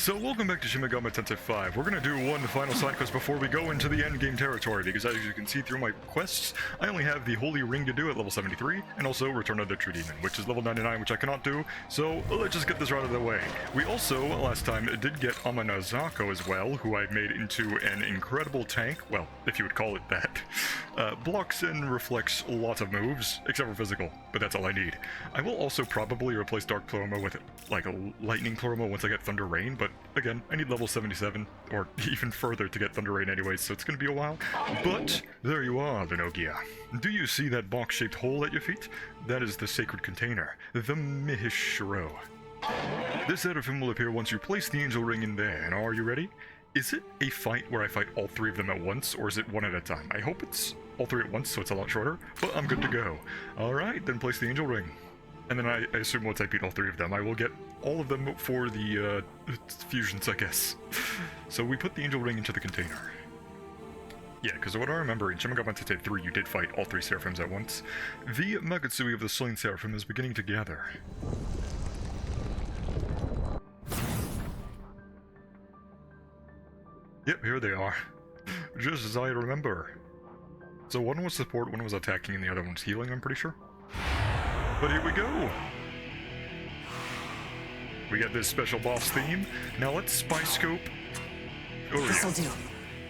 So welcome back to Shin Megami Tensei 5. We're gonna do one final side quest before we go into the end game territory, because as you can see through my quests, I only have the Holy Ring to do at level 73, and also Return of the True Demon, which is level 99, which I cannot do, so let's just get this right out of the way. We also, last time, did get Amanazako as well, who I made into an incredible tank, well, if you would call it that. Blocks and reflects lots of moves, except for physical, but that's all I need. I will also probably replace Dark Chloroma with, like, a Lightning Chloroma once I get Thunder Rain, but again, I need level 77, or even further to get Thunder Rain anyways, so it's gonna be a while. But, there you are, Vinogia. Do you see that box-shaped hole at your feet? That is the sacred container, the Mihishiro. This seraphim will appear once you place the angel ring in there, and are you ready? Is it a fight where I fight all three of them at once, or is it one at a time? I hope it's all three at once, so it's a lot shorter, but I'm good to go. Alright, then place the angel ring. And then I assume once I beat all three of them, I will get all of them for the fusions, I guess. So we put the angel ring into the container. Yeah, because what I remember, in Shin Megami Tensei 3, you did fight all three seraphims at once. The Magatsui of the slain seraphim is beginning to gather. Yep, here they are. Just as I remember. So one was support, one was attacking, and the other one's healing, I'm pretty sure. But here we go! We got this special boss theme. Now let's spy scope. This'll do.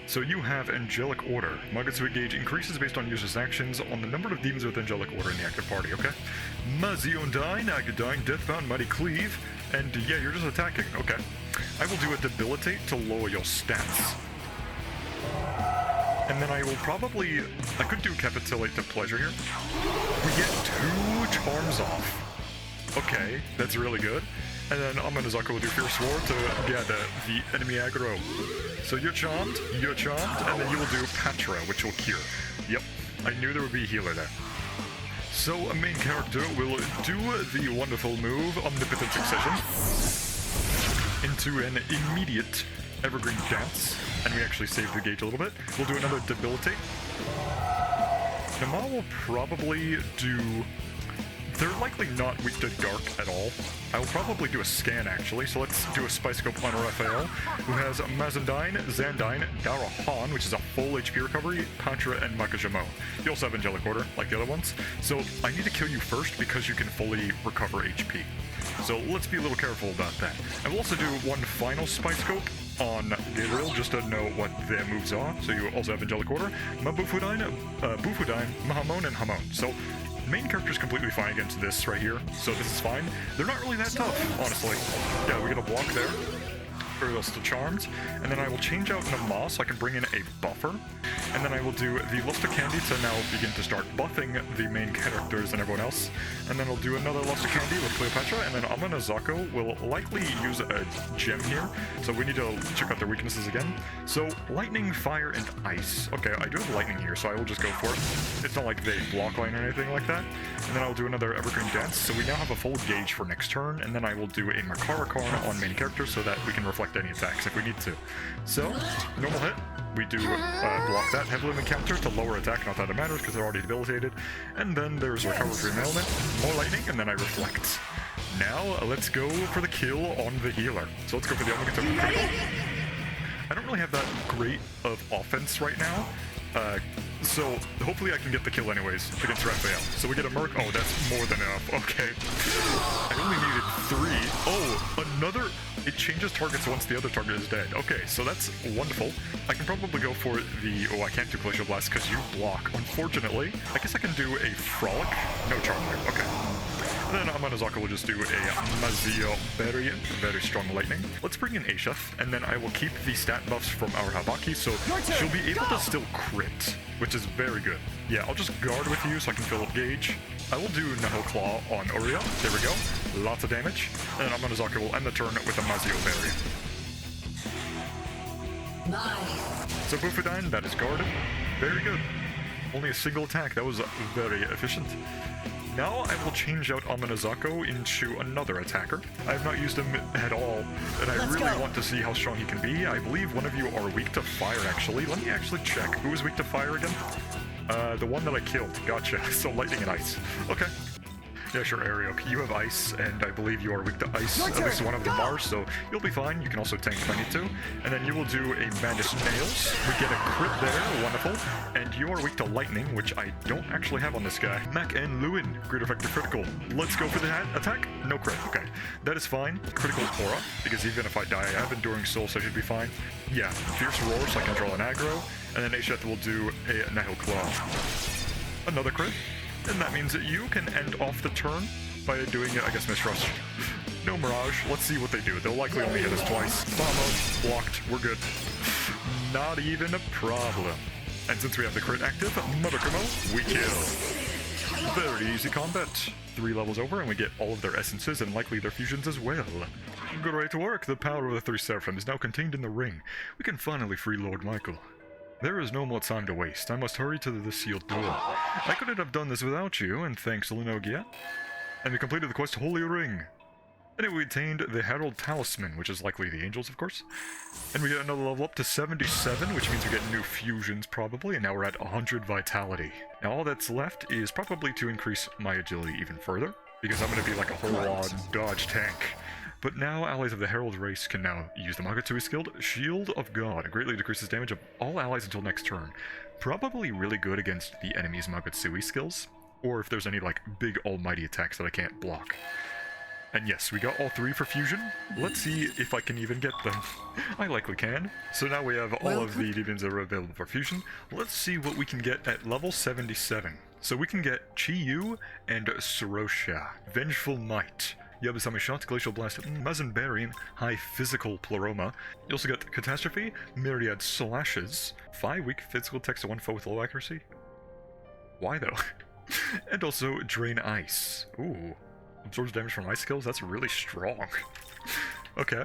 So you have Angelic Order. Magatsui gauge increases based on users' actions on the number of demons with Angelic Order in the active party, okay? Maziondine, Agadine, Deathbound, Mighty Cleave, and yeah, you're just attacking, okay. I will do a Debilitate to lower your stats. And then I will probably... I could do Capitulate to Pleasure here. We get 2 charms off. Okay, that's really good. And then Amanazaka will do Fierce War to get the enemy aggro. So you're charmed, and then you will do Patra, which will cure. Yep, I knew there would be a healer there. So a main character will do the wonderful move, Omnipotent Succession, into an immediate Evergreen Dance, and we actually saved the gauge a little bit. We'll do another Debilitate. Nama will probably do... They're likely not weak to Dark at all. I will probably do a scan, actually, so let's do a Spy Scope on Raphael, who has Mazandine, Zandine, Darahan, which is a full HP recovery, Patra, and Makajamo. You also have Angelic Order, like the other ones, so I need to kill you first because you can fully recover HP. So let's be a little careful about that. I will also do one final Spy Scope on Gabriel, just to know what their moves are. So you also have Angelic Order, Bufudine, Mahamon, and Hamon. So main character's completely fine against this right here, so this is fine. They're not really that tough, honestly. Yeah, we get a block there. We're still charmed. And then I will change out Nama so I can bring in a buffer. And then I will do the Luster Candy to now begin to start buffing the main characters and everyone else. And then I'll do another Luster Candy with Cleopatra, and then Amanazako will likely use a gem here. So we need to check out their weaknesses again. So, Lightning, Fire, and Ice. Okay, I do have Lightning here, so I will just go for it. It's not like they block line or anything like that. And then I'll do another Evergreen Dance. So we now have a full gauge for next turn, and then I will do a Makara Karn on main character so that we can reflect any attacks if we need to. So, normal hit. We do block that heavily encounter to lower attack, not that it matters because they're already debilitated. And then there's Recover Dream Element, more lightning, and then I reflect. Now, let's go for the kill on the healer. So let's go for the Omnipotent Critical. I don't really have that great of offense right now. So hopefully I can get the kill anyways against Raphael. So we get a Merc. Oh, that's more than enough. Okay. I only needed 3. Oh, another... It changes targets once the other target is dead. Okay, so that's wonderful. I can probably go for the... Oh, I can't do Glacial Blast because you block, unfortunately. I guess I can do a Frolic. No charm there. Okay. And then Amanazaka will just do a Mazio very strong lightning. Let's bring in Asheth, and then I will keep the stat buffs from our Habaki, so she'll be able to still crit, which is very good. Yeah, I'll just guard with you so I can fill up gauge. I will do Nahel Claw on Uriel. There we go. Lots of damage. And then Amanazaka will end the turn with a Mazio Berry. So Bufudine, that is guarded. Very good. Only a single attack. That was very efficient. Now I will change out Amanazako into another attacker. I have not used him at all, and I really want to see how strong he can be. I believe one of you are weak to fire, actually. Let me actually check. Who is weak to fire again? The one that I killed. Gotcha. So lightning and ice. Okay. Yeah, sure, Ariok. You have ice, and I believe you are weak to ice. Your At least turn. one of them are, so you'll be fine. You can also tank if I need to. And then you will do a Madness Nails. We get a crit there, wonderful. And you are weak to lightning, which I don't actually have on this guy. Mac and Lewin, great effect to critical. Let's go for the attack. No crit. Okay, that is fine. Critical aura, because even if I die, I have Enduring Soul, so I should be fine. Yeah, Fierce Roar, so I can draw an aggro. And then Asheth will do a Nihil Claw. Another crit. And that means that you can end off the turn by doing, I guess, Mistrush. No Mirage. Let's see what they do. They'll likely only hit us twice. Bomb blocked. We're good. Not even a problem. And since we have the crit active, Mother Kumo, we kill. Very easy combat. 3 levels over, and we get all of their essences and likely their fusions as well. Great work. The power of the 3 Seraphim is now contained in the ring. We can finally free Lord Michael. There is no more time to waste. I must hurry to the sealed door. I couldn't have done this without you, and thanks to Linogia. And we completed the quest Holy Ring. And we attained the Herald Talisman, which is likely the angels, of course. And we get another level up to 77, which means we get new fusions, probably, and now we're at 100 vitality. Now all that's left is probably to increase my agility even further, because I'm going to be like a whole-on dodge tank. But now allies of the Herald race can now use the Magatsui's skilled Shield of God. It greatly decreases damage of all allies until next turn. Probably really good against the enemy's Magatsu'i skills, or if there's any like big almighty attacks that I can't block. And yes, we got all 3 for fusion. Let's see if I can even get them. I likely can. So now we have all of the demons that are available for fusion. Let's see what we can get at level 77. So we can get Chi-Yu and Sorosha. Vengeful Might. Yabasami Shot, Glacial Blast, Mazanbarian, High Physical Pleroma. You also get Catastrophe, Myriad Slashes, 5 weak physical attacks to 1 foe with low accuracy. Why though? And also Drain Ice. Ooh. Absorbs damage from ice skills? That's really strong. Okay.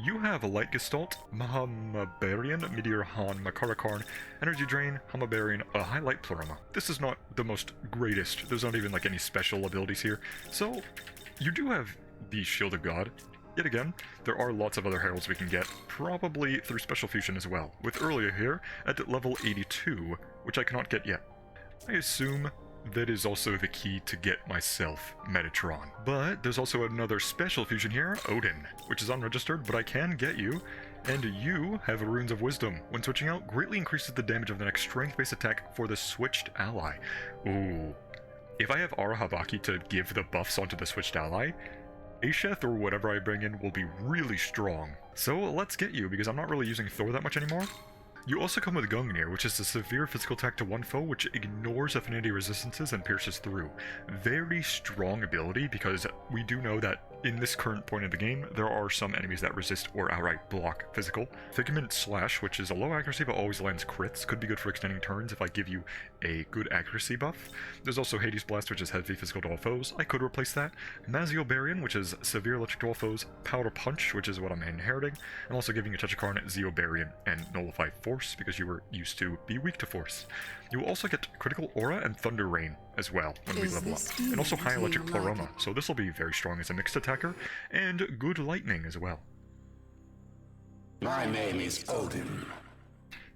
You have a Light Gestalt, Mahamabarian, Meteor Han, Makarakarn, Energy Drain, Hamabarian, a High Light Pleroma. This is not the most greatest. There's not even like any special abilities here. So, you do have the Shield of God. Yet again, there are lots of other heralds we can get, probably through special fusion as well, with earlier here at level 82, which I cannot get yet. I assume that is also the key to get myself Metatron. But there's also another special fusion here, Odin, which is unregistered, but I can get you, and you have Runes of Wisdom. When switching out, greatly increases the damage of the next strength-based attack for the switched ally. Ooh. If I have Arahabaki to give the buffs onto the switched ally, Asheth or whatever I bring in will be really strong. So let's get you, because I'm not really using Thor that much anymore. You also come with Gungnir, which is a severe physical attack to 1 foe, which ignores affinity resistances and pierces through. Very strong ability, because we do know that in this current point of the game, there are some enemies that resist or outright block physical. Figment Slash, which is a low accuracy but always lands crits, could be good for extending turns if I give you a good accuracy buff. There's also Hades Blast, which is heavy physical to all foes. I could replace that. Maziobarian, which is severe electric to all foes. Powder Punch, which is what I'm inheriting. I'm also giving you Tetrakarn, Zeobarian, and Nullify Force, because you were used to be weak to Force. You will also get Critical Aura and Thunder Rain as well when we level up, and also High Electric Pleroma, so this will be very strong as a mixed attacker, and good lightning as well. My name is Odin.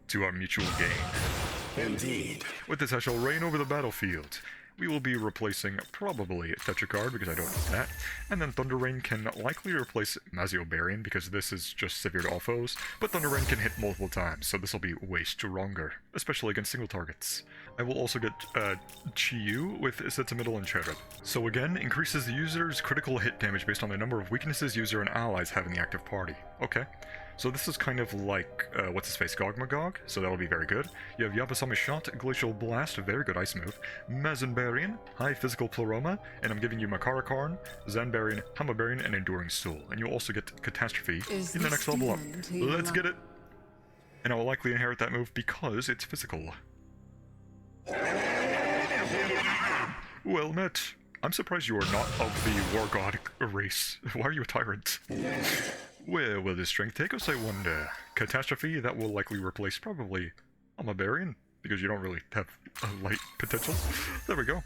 To our mutual gain. Indeed. With this I shall reign over the battlefield. We will be replacing probably Tetracard, because I don't need that, and then Thunder Rain can likely replace Maziobarian, because this is just severe to all foes, but Thunder Rain can hit multiple times, so this will be way stronger, especially against single targets. I will also get Chi-Yu with Setsumidal and Cherub. So again, increases the user's critical hit damage based on the number of weaknesses user and allies have in the active party. Okay. So this is kind of like, what's-his-face, Gog Magog, so that'll be very good. You have Yabasami Shot, Glacial Blast, a very good ice move, Mazanbarian, High Physical Pleroma, and I'm giving you Makarakarn, Zanbarian, Hamabarian, and Enduring Soul. And you'll also get Catastrophe in the next level up. Let's get it! And I will likely inherit that move because it's physical. Well met. I'm surprised you are not of the War God race. Why are you a tyrant? Where will this strength take us, I wonder? Catastrophe, that will likely replace probably Hamabarian, because you don't really have a light potential. There we go.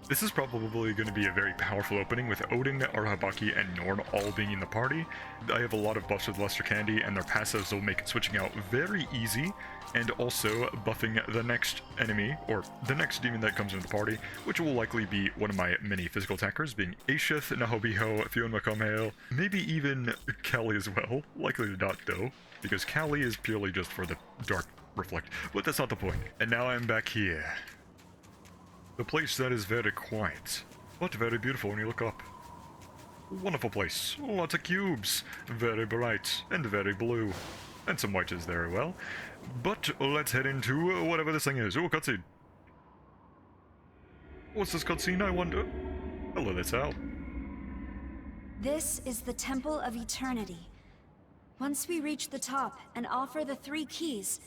This is probably going to be a very powerful opening with Odin, Arhabaki, and Norn all being in the party. I have a lot of buffs with Luster Candy, and their passives will make switching out very easy, and also buffing the next enemy, or the next demon that comes into the party, which will likely be one of my many physical attackers, being Ashith, Nahobiho, Fion Makameo, maybe even Kali as well. Likely not though, because Kali is purely just for the Dark Reflect, but that's not the point. And now I'm back here. The place that is very quiet, but very beautiful when you look up. Wonderful place. Lots of cubes. Very bright and very blue. And some white is there as well. But let's head into whatever this thing is. Oh, cutscene. What's this cutscene, I wonder? Hello there, Sal. This is the Temple of Eternity. Once we reach the top and offer the 3 keys,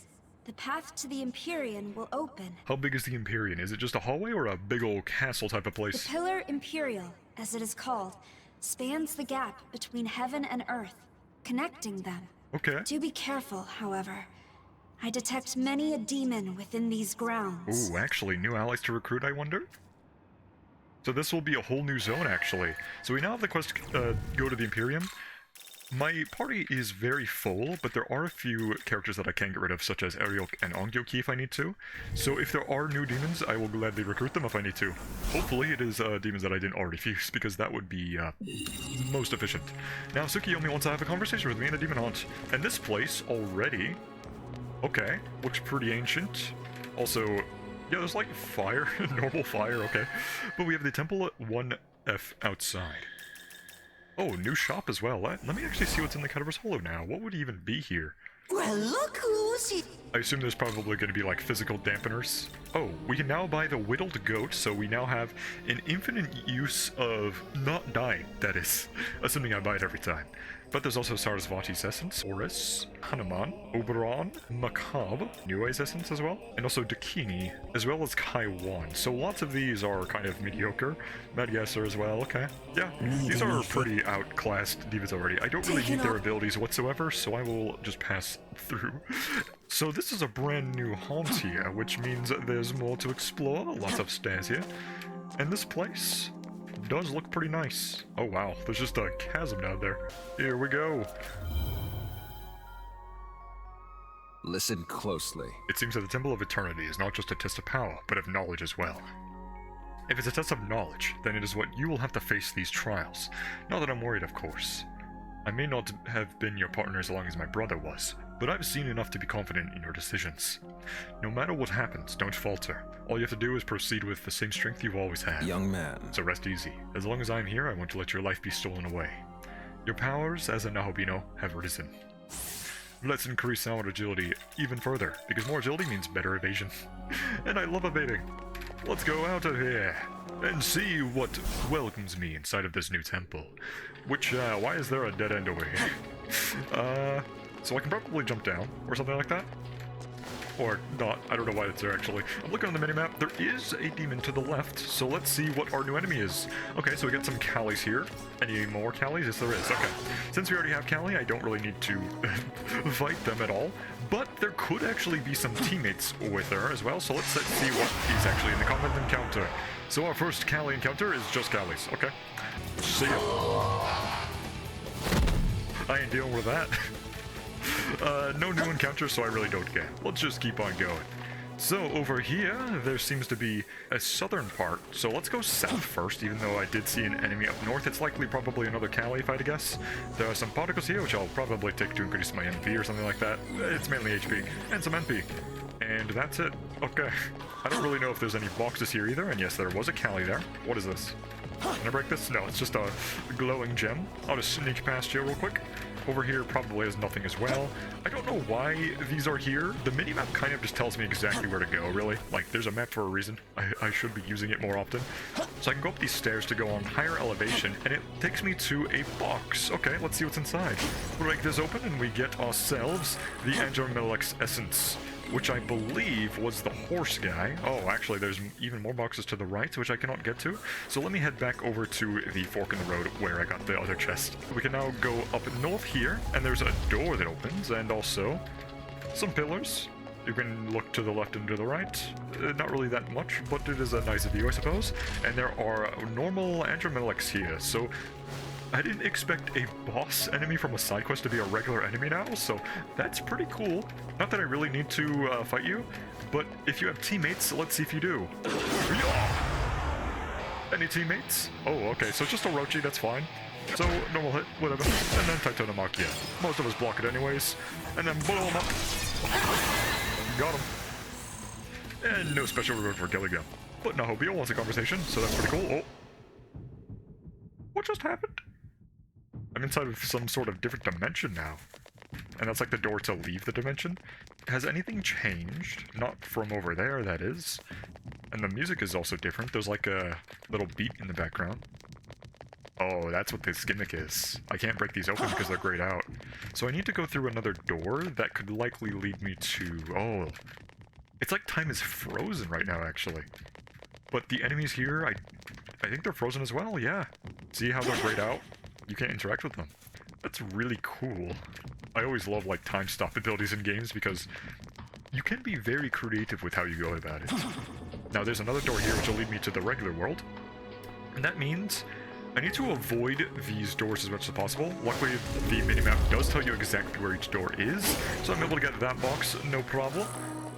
the path to the Empyrean will open. How big is the Empyrean? Is it just a hallway or a big old castle type of place? The Pillar Imperial, as it is called, spans the gap between heaven and earth, connecting them. Okay. Do be careful, however. I detect many a demon within these grounds. Ooh, actually, new allies to recruit, I wonder? So this will be a whole new zone, actually. So we now have the quest to go to the Imperium. My party is very full, but there are a few characters that I can get rid of, such as Ariel and Ongyoki if I need to. So if there are new demons, I will gladly recruit them if I need to. Hopefully it is demons that I didn't already fuse, because that would be most efficient. Now Tsukiyomi wants to have a conversation with me in a demon hunt. And this place already, okay, looks pretty ancient. Also, yeah, there's like fire, normal fire, okay. But we have the temple at 1F outside. Oh, new shop as well. Let me actually see what's in the Cadaver's Hollow now. What would even be here? Well, look who's it. I assume there's probably going to be like physical dampeners. Oh, we can now buy the Whittled Goat, so we now have an infinite use of not dying, that is. Assuming I buy it every time. But there's also Sarasvati's Essence, Oris, Hanuman, Oberon, Macabre, Nue's Essence as well, and also Dakini, as well as Kaiwan. So lots of these are kind of mediocre. Madagascar as well, okay. Yeah, these are pretty outclassed divas already. I don't really need their abilities whatsoever, so I will just pass through. So this is a brand new haunt here, which means there's more to explore. Lots of stairs here. And this place does look pretty nice. Oh wow, there's just a chasm down there. Here we go. Listen closely. It seems that the Temple of Eternity is not just a test of power, but of knowledge as well. If it's a test of knowledge, then it is what you will have to face these trials. Not that I'm worried, of course. I may not have been your partner as long as my brother was, but I've seen enough to be confident in your decisions. No matter what happens, don't falter. All you have to do is proceed with the same strength you've always had. Young man. So rest easy. As long as I'm here, I won't let your life be stolen away. Your powers as a Nahobino have risen. Let's increase our agility even further, because more agility means better evasion. And I love evading. Let's go out of here and see what welcomes me inside of this new temple. Which, why is there a dead end over here? So I can probably jump down, or something like that. Or not, I don't know why it's there actually. I'm looking on the minimap, there is a demon to the left, so let's see what our new enemy is. Okay, so we got some Callies here. Any more Callies? Yes, there is, okay. Since we already have Callie, I don't really need to fight them at all. But there could actually be some teammates with her as well, so let's see what is actually in the combat encounter. So our first Callie encounter is just Callies, okay. See ya. I ain't dealing with that. No new encounters, so I really don't care. Let's just keep on going. So over here, there seems to be a southern part. So let's go south first, even though I did see an enemy up north. It's likely probably another Callie, if I had to guess. There are some particles here, which I'll probably take to increase my MP or something like that. It's mainly HP, and some MP. And that's it. Okay. I don't really know if there's any boxes here either, and yes, there was a Callie there. What is this? Can I break this? No, it's just a glowing gem. I'll just sneak past you real quick. Over here probably has nothing as well. I don't know why these are here. The minimap kind of just tells me exactly where to go, really. Like, there's a map for a reason. I should be using it more often. So I can go up these stairs to go on higher elevation, and it takes me to a box. Okay, let's see what's inside. Break this open, and we get ourselves the Andromelex Essence, which I believe was the horse guy. Oh, actually, there's even more boxes to the right, which I cannot get to. So let me head back over to the fork in the road where I got the other chest. We can now go up north here, and there's a door that opens, and also some pillars. You can look to the left and to the right. Not really that much, but it is a nice view, I suppose. And there are normal Andromelics here, so I didn't expect a boss enemy from a side quest to be a regular enemy now, so that's pretty cool. Not that I really need to fight you, but if you have teammates, let's see if you do. Any teammates? Oh, okay, so just Orochi, that's fine. So, normal hit, whatever. And then Titanomark, yeah. Most of us block it anyways. And then blow him up. Got him. And no special reward for killing him. But Nahobio wants a conversation, so that's pretty cool. Oh. What just happened? I'm inside of some sort of different dimension now. And that's like the door to leave the dimension. Has anything changed? Not from over there, that is. And the music is also different. There's like a little beat in the background. Oh, that's what this gimmick is. I can't break these open because they're grayed out. So I need to go through another door that could likely lead me to... Oh. It's like time is frozen right now, actually. But the enemies here, I think they're frozen as well, yeah. See how they're grayed out? You can't interact with them. That's really cool. I always love, like, time stop abilities in games because you can be very creative with how you go about it. Now, there's another door here which will lead me to the regular world. And that means I need to avoid these doors as much as possible. Luckily, the minimap does tell you exactly where each door is, so I'm able to get that box, no problem.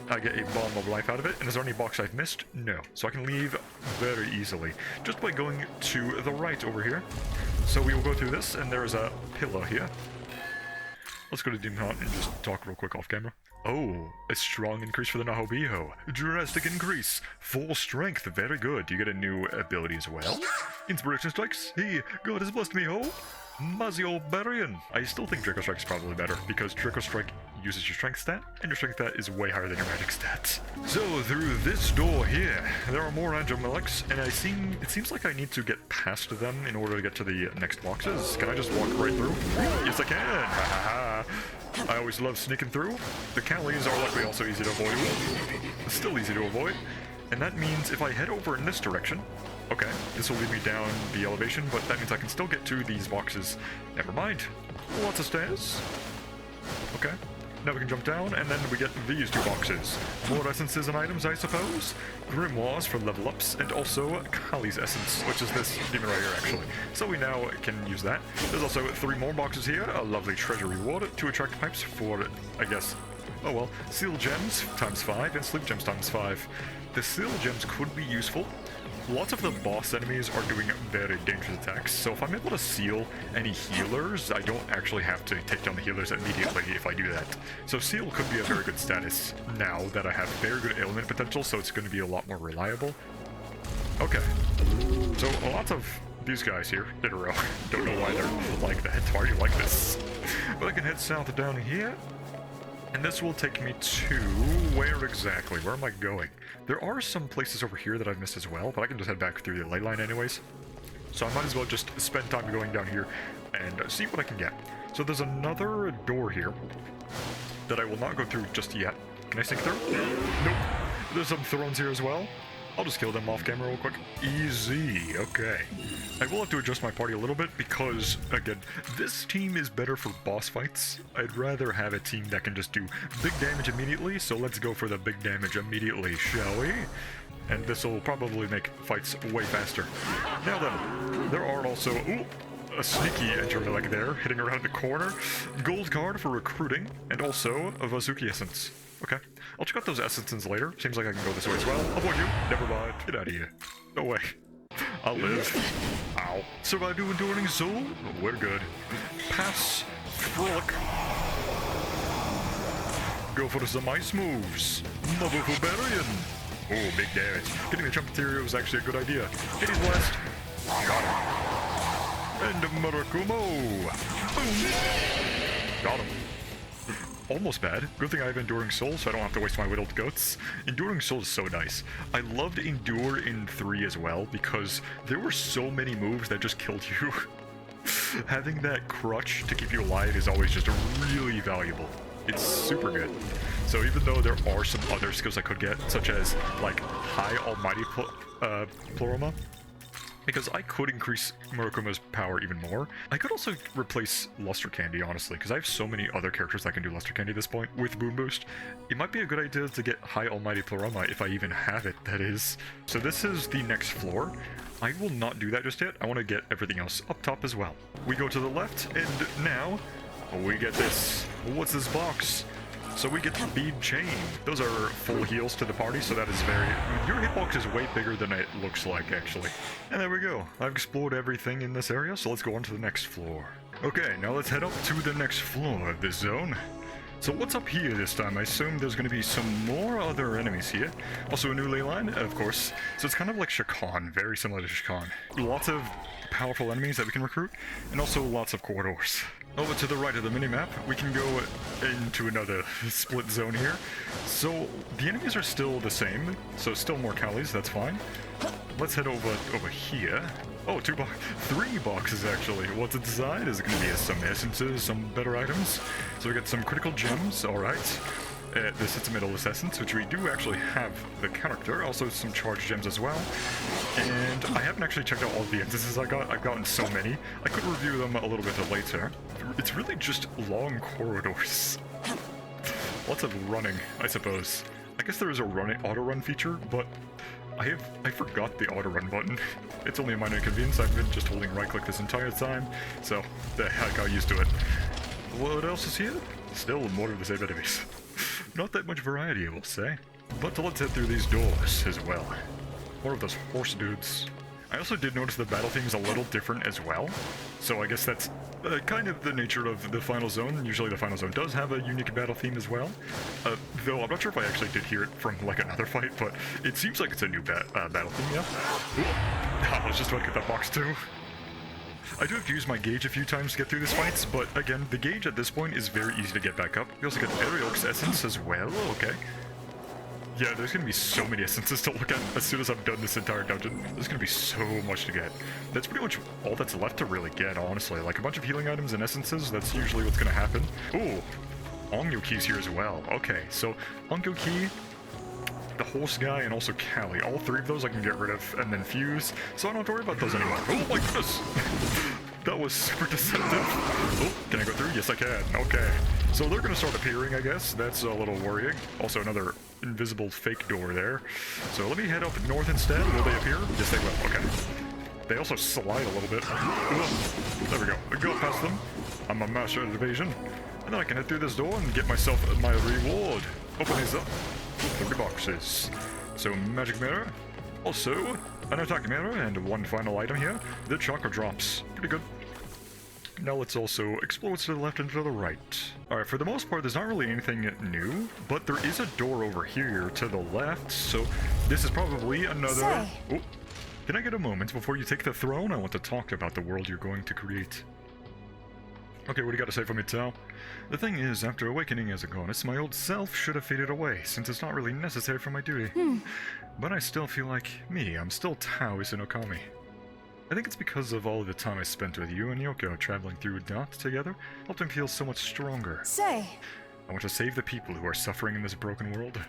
I get a bomb of life out of it, and is there any box I've missed? No. So I can leave very easily, just by going to the right over here. So we will go through this, and there is a pillar here. Let's go to Demon Hunt and just talk real quick off camera. Oh, a strong increase for the Nahobio. Drastic increase. Full strength, very good. You get a new ability as well. Inspiration strikes. Hey, God has blessed me, ho. Mazio Barian. I still think Draco Strike is probably better, because Draco Strike uses your strength stat, and your strength stat is way higher than your magic stats. So, through this door here, there are more Andromelics, and it seems like I need to get past them in order to get to the next boxes. Can I just walk right through? Yes, I can! Ha ha ha! I always love sneaking through. The Callies are luckily also easy to avoid. Still easy to avoid. And that means if I head over in this direction, okay, this will lead me down the elevation, but that means I can still get to these boxes. Never mind. Lots of stairs. Okay. Now we can jump down, and then we get these two boxes. More essences and items, I suppose. Grimoires for level ups, and also Kali's essence, which is this demon right here, actually. So we now can use that. There's also 3 more boxes here. A lovely treasure reward, 2 attract pipes for, I guess, oh well, seal gems times 5, and sleep gems times 5. The seal gems could be useful. Lots of the boss enemies are doing very dangerous attacks, so if I'm able to seal any healers, I don't actually have to take down the healers immediately if I do that. So seal could be a very good status now that I have very good ailment potential, so it's going to be a lot more reliable. Okay, so lots of these guys here in a row. Don't know why they're like that. Why are you like this? But I can head south down here. And this will take me to... where exactly? Where am I going? There are some places over here that I've missed as well, but I can just head back through the ley line anyways. So I might as well just spend time going down here and see what I can get. So there's another door here that I will not go through just yet. Can I sneak through? Nope. There's some thrones here as well. I'll just kill them off camera real quick. Easy, okay. I will have to adjust my party a little bit because, again, this team is better for boss fights. I'd rather have a team that can just do big damage immediately, so let's go for the big damage immediately, shall we? And this will probably make fights way faster. Now then, there are also, ooh, a sneaky Andromelic there, hitting around the corner. Gold card for recruiting, and also a Vazuki essence. Okay, I'll check out those essences later. Seems like I can go this way as well. Avoid you. Never mind. Get out of here. No way. I'll live. Ow. Survive to enduring soul? We're good. Pass. Frolic. Go for some ice moves. Barbarian. Oh, big damage. Getting the jump material was actually a good idea. Hades Blast. Got him. And Murakumo. Boom. Got him. Almost bad. Good thing I have Enduring Soul, so I don't have to waste my Whittled Goats. Enduring Soul is so nice. I loved Endure in 3 as well, because there were so many moves that just killed you. Having that crutch to keep you alive is always just really valuable. It's super good. So even though there are some other skills I could get, such as, like, High Almighty Pluroma, because I could increase Murakumo's power even more. I could also replace Luster Candy, honestly, because I have so many other characters that can do Luster Candy at this point with Boom Boost. It might be a good idea to get High Almighty Pleroma, if I even have it, that is. So this is the next floor. I will not do that just yet. I want to get everything else up top as well. We go to the left, and now we get this. What's this box? So we get the Bead Chain. Those are full heals to the party, so that is very... Your hitbox is way bigger than it looks like, actually. And there we go. I've explored everything in this area, so let's go on to the next floor. Okay, now let's head up to the next floor of this zone. So what's up here this time? I assume there's going to be some more other enemies here. Also a new ley line, of course. So it's kind of like Shakan, very similar to Shakan. Lots of powerful enemies that we can recruit, and also lots of corridors. Over to the right of the minimap, we can go into another split zone here. So the enemies are still the same, so still more Kalis, that's fine. Let's head over here. Oh, 3 boxes actually. What's inside? Is it going to be some essences, some better items? So we get some critical gems, alright. This hits a Middleless Essence, which we do actually have the character. Also some charged gems as well. And I haven't actually checked out all the essences I got. I've gotten so many. I could review them a little bit later. It's really just long corridors. Lots of running, I suppose. I guess there is a auto-run feature, but I forgot the auto-run button. It's only a minor inconvenience. I've been just holding right-click this entire time, so the heck, I got used to it. What else is here? Still more of the same enemies. Not that much variety, I will say. But let's head through these doors as well. More of those horse dudes. I also did notice the battle theme is a little different as well. So I guess that's kind of the nature of the final zone. Usually the final zone does have a unique battle theme as well. Though I'm not sure if I actually did hear it from like another fight, but it seems like it's a new battle theme, yeah. Ooh. I was just about to get that box too. I do have to use my gauge a few times to get through these fights, but again, the gauge at this point is very easy to get back up. We also get Ariok's Essence as well, okay. Yeah, there's gonna be so many essences to look at as soon as I've done this entire dungeon. There's gonna be so much to get. That's pretty much all that's left to really get, honestly. Like a bunch of healing items and essences, that's usually what's gonna happen. Ooh, Ongyo Key's here as well. Okay, so Ongyo Key, the horse guy, and also Kali. All 3 of those I can get rid of and then fuse, so I don't have to worry about those anymore. Oh my goodness! That was super deceptive. Oh, can I go through? Yes, I can. Okay. So they're gonna start appearing, I guess. That's a little worrying. Also another invisible fake door there. So let me head up north instead. Will they appear? Yes, they will. Okay. They also slide a little bit. There we go. I go past them. I'm a master at evasion. And then I can head through this door and get myself my reward. Open these up. 30 boxes. So magic mirror. Also, an attack mirror, and one final item here, the chakra drops. Pretty good. Now let's also explore what's to the left and to the right. Alright, for the most part, there's not really anything new, but there is a door over here to the left, so this is probably another... Oh, can I get a moment before you take the throne? I want to talk about the world you're going to create. Okay, what do you got to say for me, Tao? The thing is, after awakening as a goddess, my old self should have faded away, since it's not really necessary for my duty. But I still feel like me. I'm still Tao Isunokami. I think it's because of all the time I spent with you and Yoko traveling through Dot together, helped him feel so much stronger. Say. I want to save the people who are suffering in this broken world.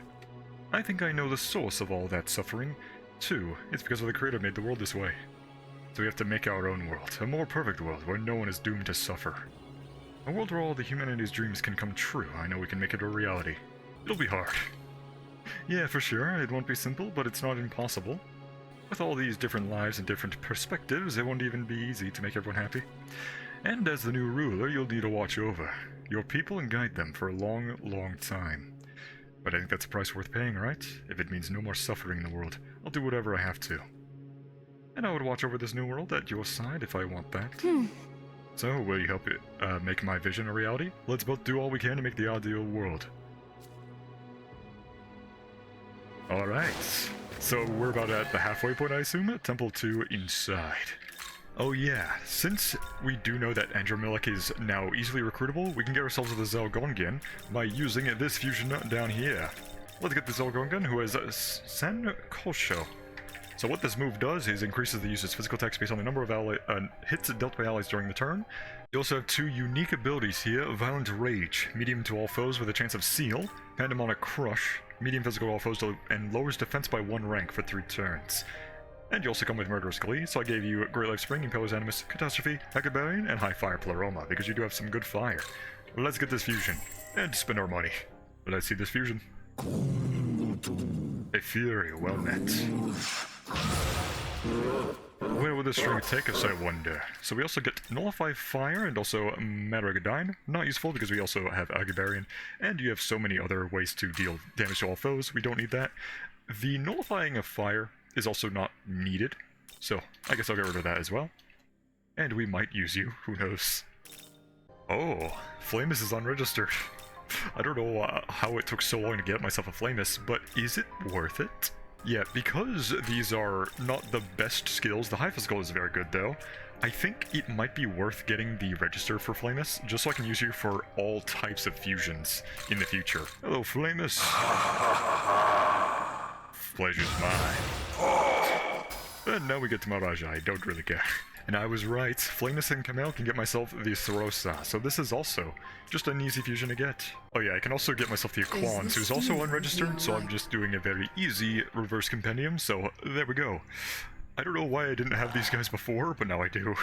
I think I know the source of all that suffering, too. It's because of the Creator made the world this way. So we have to make our own world, a more perfect world where no one is doomed to suffer. A world where all the humanity's dreams can come true. I know we can make it a reality. It'll be hard. Yeah, for sure, it won't be simple, but it's not impossible. With all these different lives and different perspectives, it won't even be easy to make everyone happy. And as the new ruler, you'll need to watch over your people and guide them for a long, long time. But I think that's a price worth paying, right? If it means no more suffering in the world, I'll do whatever I have to. And I would watch over this new world at your side if I want that. So, will you help it make my vision a reality? Let's both do all we can to make the ideal world. Alright, so we're about at the halfway point, I assume? Temple 2 inside. Oh yeah, since we do know that Andromelic is now easily recruitable, we can get ourselves the Zelgongan by using this fusion down here. Let's get the Zelgongan, who has San Kosho. So what this move does is increases the user's physical attack based on the number of hits dealt by allies during the turn. You also have 2 unique abilities here, Violent Rage, medium to all foes with a chance of seal, Pandemonic Crush, medium physical to all foes and lowers defense by 1 rank for 3 turns. And you also come with Murderous Glee, so I gave you Great Life Spring, Impeller's Animus, Catastrophe, Hecabarrion, and High Fire Pleroma, because you do have some good fire. Let's get this fusion, and spend our money. Let's see this fusion. A Fury, well met. Where will this string take us, I wonder? So we also get Nullify Fire, and also Metagadine. Not useful, because we also have Hecabarrion, and you have so many other ways to deal damage to all foes, we don't need that. The Nullifying of Fire is also not needed, so I guess I'll get rid of that as well. And we might use you, who knows. Oh, Flamus is unregistered. I don't know how it took so long to get myself a Flamus, but is it worth it? Yeah, because these are not the best skills, the high physical is very good though, I think it might be worth getting the register for Flamus, just so I can use you for all types of fusions in the future. Hello, Flamus. Pleasure's mine. And now we get to Mirage, I don't really care. And I was right, Flamus and Camille can get myself the Throsa, so this is also just an easy fusion to get. Oh yeah, I can also get myself the Aquans, who's also unregistered, so I'm just doing a very easy reverse compendium, so there we go. I don't know why I didn't have these guys before, but now I do.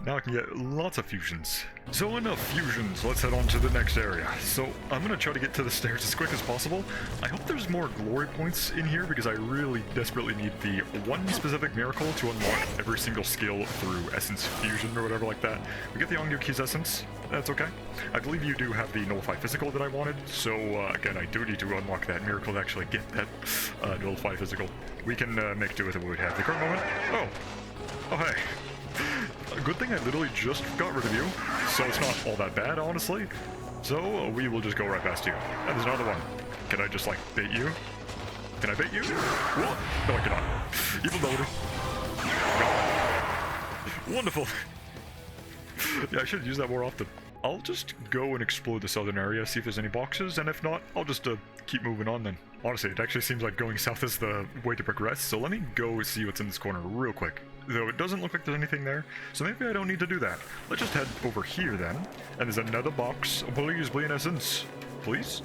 Now I can get lots of fusions. So enough fusions, let's head on to the next area. So I'm gonna try to get to the stairs as quick as possible. I hope there's more glory points in here because I really desperately need the one specific miracle to unlock every single skill through Essence Fusion or whatever like that. We get the Ongyuki's Essence, that's okay. I believe you do have the Nullify Physical that I wanted, so again, I do need to unlock that miracle to actually get that Nullify Physical. We can make do with what we have. The current moment, oh hey. Good thing I literally just got rid of you, so it's not all that bad, honestly. So we will just go right past you. And there's another one. Can I just, like, bait you? Can I bait you? What? No, I cannot. Evil melody. No. Wonderful. Yeah, I should use that more often. I'll just go and explore the southern area, see if there's any boxes, and if not, I'll just keep moving on then. Honestly, it actually seems like going south is the way to progress, so let me go see what's in this corner real quick. Though it doesn't look like there's anything there, so maybe I don't need to do that. Let's just head over here then, and there's another box. Please, be an essence. Please?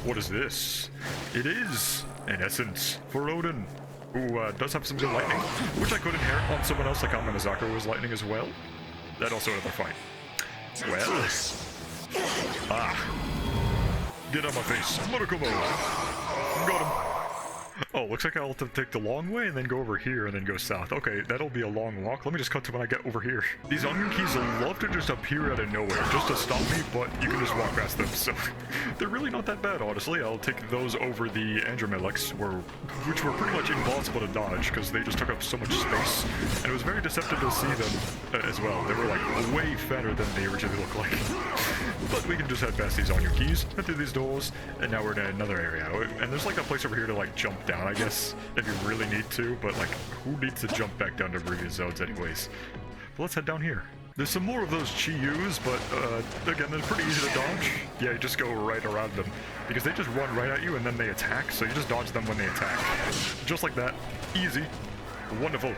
What is this? It is an essence for Odin, who does have some good lightning, which I could inherit on someone else like Amanazaka was lightning as well. That also another fight. Well, get out of my face, Murakumo! Got him! Oh, looks like I'll have to take the long way and then go over here and then go south. Okay, that'll be a long walk. Let me just cut to when I get over here. These onion keys love to just appear out of nowhere, just to stop me, but you can just walk past them, so they're really not that bad, honestly. I'll take those over the Andromelex, which were pretty much impossible to dodge, because they just took up so much space, and it was very deceptive to see them as well. They were, like, way fatter than they originally looked like. But we can just head past these onion keys, head through these doors, and now we're in another area. And there's, like, a place over here to, like, jump down, I guess, if you really need to, but like, who needs to jump back down to previous zones anyways? But let's head down here. There's some more of those Chi-Yus, but again, they're pretty easy to dodge. Yeah, you just go right around them, because they just run right at you and then they attack, so you just dodge them when they attack. Just like that. Easy. Wonderful.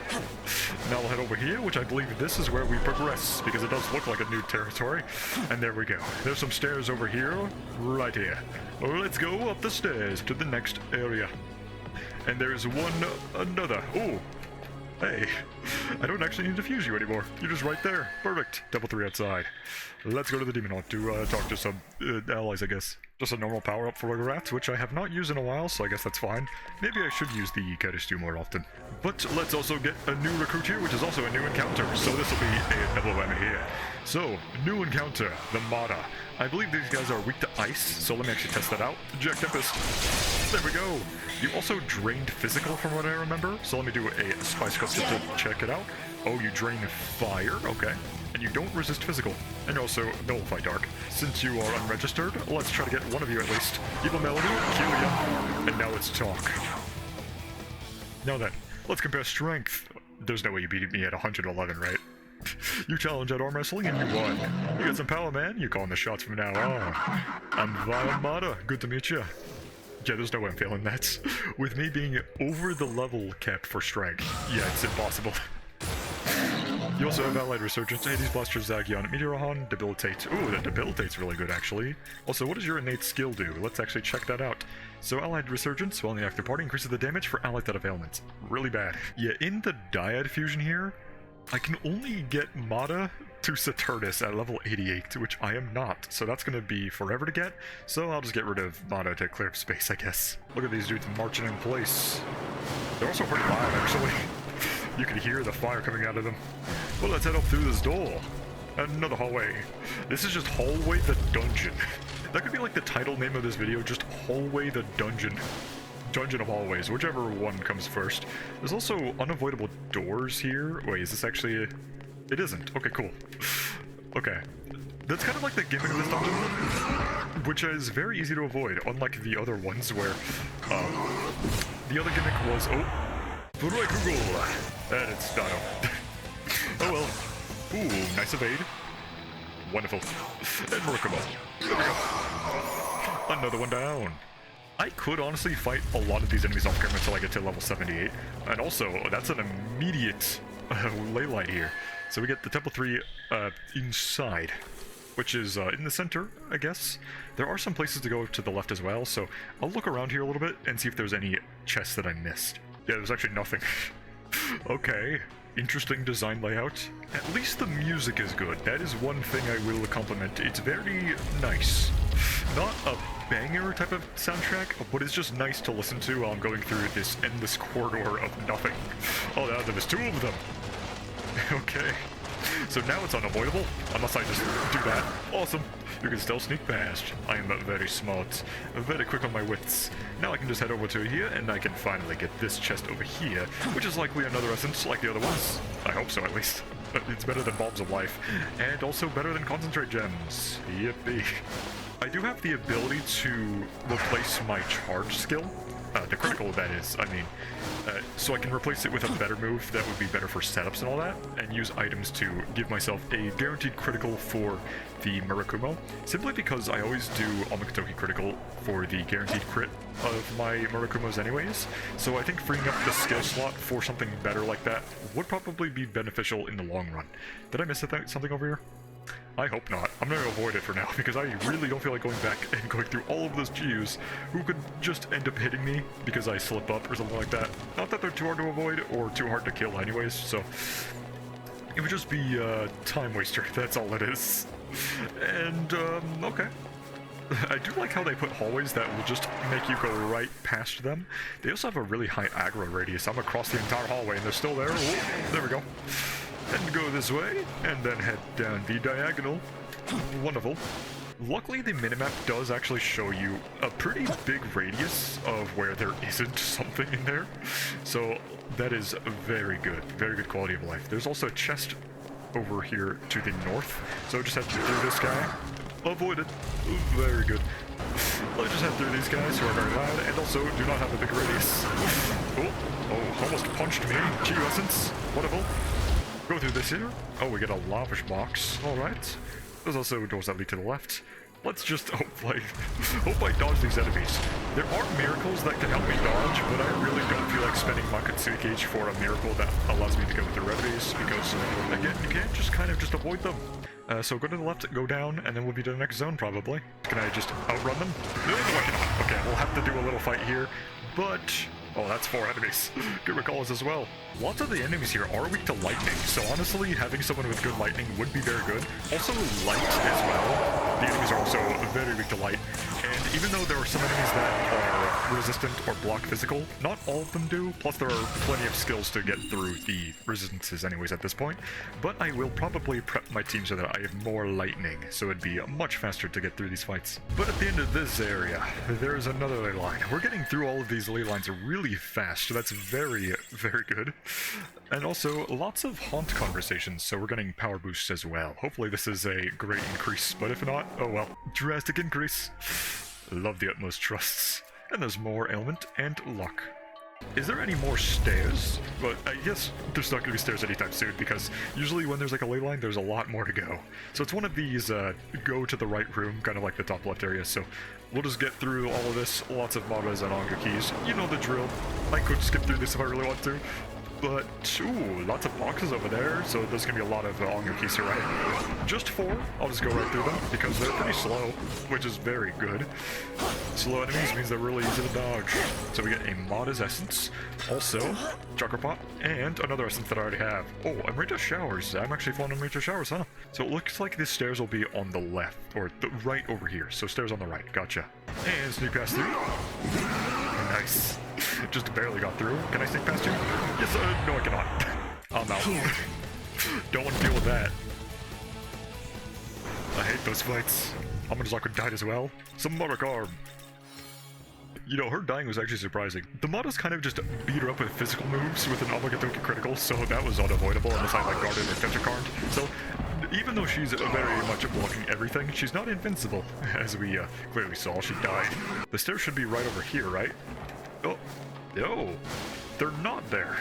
Now we'll head over here, which I believe this is where we progress, because it does look like a new territory. And there we go. There's some stairs over here, right here. Let's go up the stairs to the next area. And there's another. Oh, hey. I don't actually need to fuse you anymore. You're just right there. Perfect. Double 3 outside. Let's go to the Demon Haunt to talk to some allies, I guess. Just a normal power-up for Rats, which I have not used in a while, so I guess that's fine. Maybe I should use the Karistu more often. But let's also get a new recruit here, which is also a new encounter, so this will be a double whammy here. So, new encounter, the Mata. I believe these guys are weak to ice, so let me actually test that out. Jack Tempest. There we go. You also drained physical from what I remember, so let me do a spice cup just to check it out. Oh, you drain fire, okay. And you don't resist physical. And also nullify dark. Since you are unregistered, let's try to get one of you at least. Evil Melody, Kelia, and now let's talk. Now then, let's compare strength. There's no way you beat me at 111, right? You challenge at arm wrestling and you won. You got some power, man. You're calling the shots from now on. I'm Viamata. Good to meet you. Yeah, there's no way I'm failing that. With me being over the level kept for strength. Yeah, it's impossible. You also have Allied Resurgence, Hades Blaster, Zagion, Meteorohon, Debilitate. Ooh, that Debilitate's really good, actually. Also, what does your innate skill do? Let's actually check that out. So, Allied Resurgence, while in the active party, increases the damage for allies that have ailments. Really bad. Yeah, in the Dyad fusion here, I can only get Mata to Saturnus at level 88, which I am not, so that's gonna be forever to get, so I'll just get rid of Mata to clear up space, I guess. Look at these dudes marching in place. They're also pretty loud, actually. You can hear the fire coming out of them. Well, let's head up through this door. Another hallway. This is just Hallway the Dungeon. That could be like the title name of this video, just Hallway the Dungeon. Dungeon of Hallways, whichever one comes first. There's also unavoidable doors here. Wait, is this actually... It isn't. Okay, cool. Okay. That's kind of like the gimmick of this dungeon, which is very easy to avoid, unlike the other ones where, the other gimmick was, and it's Dino. Oh well. Ooh, nice evade. Wonderful. And Murakumo. There we go. Another one down. I could honestly fight a lot of these enemies off camera until I get to level 78. And also, that's an immediate ley line here. So we get the Temple 3 inside, which is in the center, I guess. There are some places to go to the left as well, so I'll look around here a little bit and see if there's any chests that I missed. Yeah, there's actually nothing. Okay, interesting design layout. At least the music is good. That is one thing I will compliment. It's very nice. Not a banger type of soundtrack, but it's just nice to listen to while I'm going through this endless corridor of nothing. Oh, now there's two of them. Okay. So now it's unavoidable, unless I just do that. Awesome. You can still sneak past. I am very smart, very quick on my wits. Now I can just head over to here, and I can finally get this chest over here, which is likely another essence like the other ones. I hope so, at least. But it's better than Bulbs of Life, and also better than Concentrate Gems. Yippee. I do have the ability to replace my charge skill. The critical, that is, I mean. So I can replace it with a better move that would be better for setups and all that, and use items to give myself a guaranteed critical for the Murakumo, simply because I always do Omikotoki critical for the guaranteed crit of my Murakumos anyways, so I think freeing up the skill slot for something better like that would probably be beneficial in the long run. Did I miss something over here? I hope not. I'm going to avoid it for now, because I really don't feel like going back and going through all of those Gyus who could just end up hitting me because I slip up or something like that. Not that they're too hard to avoid or too hard to kill anyways, so it would just be a time waster, that's all it is. And, okay. I do like how they put hallways that will just make you go right past them. They also have a really high aggro radius. I'm across the entire hallway and they're still there. Oh, there we go. And go this way, and then head down the diagonal. Wonderful. Luckily, the minimap does actually show you a pretty big radius of where there isn't something in there. So that is very good quality of life. There's also a chest over here to the north, so just head through this guy. Avoid it. Very good. Let's just head through these guys who are very loud, and also do not have a big radius. Oh, almost punched me. Chi Essence. Wonderful. Go through this here. Oh, we get a lavish box. Alright. There's also doors that lead to the left. Let's just hope I dodge these enemies. There are miracles that can help me dodge, but I really don't feel like spending my Kitsune Gauge for a miracle that allows me to go through remedies, because, again, you can't just kind of just avoid them. So go to the left, go down, and then we'll be to the next zone, probably. Can I just outrun them? No, I cannot. Okay, we'll have to do a little fight here, but... Oh, that's 4 enemies. Good recalls as well. Lots of the enemies here are weak to lightning, so honestly, having someone with good lightning would be very good. Also, light as well. The enemies are also very weak to light, and even though there are some enemies that are resistant or block physical, not all of them do, plus there are plenty of skills to get through the resistances anyways at this point, but I will probably prep my team so that I have more lightning, so it'd be much faster to get through these fights. But at the end of this area, there's another ley line. We're getting through all of these ley lines really fast, so that's very good. And also, lots of haunt conversations, so we're getting power boosts as well. Hopefully this is a great increase, but if not, oh well. Drastic increase. Love the utmost trusts. And there's more ailment and luck. Is there any more stairs? But I guess there's not going to be stairs anytime soon, because usually when there's like a ley line, there's a lot more to go. So it's one of these go to the right room, kind of like the top left area, so we'll just get through all of this. Lots of Maras and Anga keys. You know the drill. I could skip through this if I really want to. But, ooh, lots of boxes over there, so there's gonna be a lot of Ongokisa, right? Just 4, I'll just go right through them, because they're pretty slow, which is very good. Slow enemies means they're really easy to dodge. So we get a Mada's Essence, also, Chakra Pot, and another Essence that I already have. Oh, Amrita Showers. I'm actually flying Amrita Showers, huh? So it looks like the stairs will be on the left, or the right over here, so stairs on the right, gotcha. And sneak past through. Nice. Just barely got through. Can I sneak past you? Yes, no I cannot. I'm out. Don't want to deal with that. I hate those fights. Amanazaka died as well. Some Marakarm. You know, her dying was actually surprising. The Madas kind of just beat her up with physical moves with an Omagatoki critical, so that was unavoidable unless I like guarded or Tetrakarned. So even though she's very much blocking everything, she's not invincible. As we clearly saw, she died. The stairs should be right over here, right? Oh, no, they're not there.